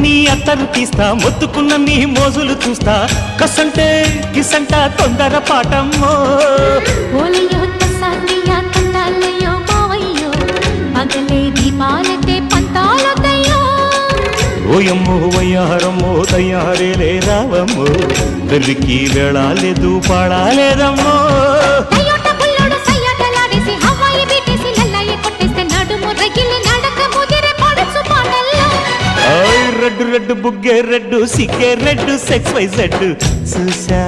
నీ అత్తరు తీస్తా మొత్తుకున్న నీ మోజులు చూస్తా కసంటే కిసంట తొందర పాటమ్మో ఓలయ్యో తసానియా తండాలయ్యో మావయ్యో పగలే దీపాలతే పంతాలతయ్యో ఓయమ్మో వయ్యారమ్మో తయ్యారేలే రావమ్మో వెర్రికి వేళాలేదు పాడాలేదమ్మో రెడ్డు రెడ్డు బుగ్గే రెడ్డు సిగ్గే రెడ్డు సెక్స్ వై జెడ్ చూసా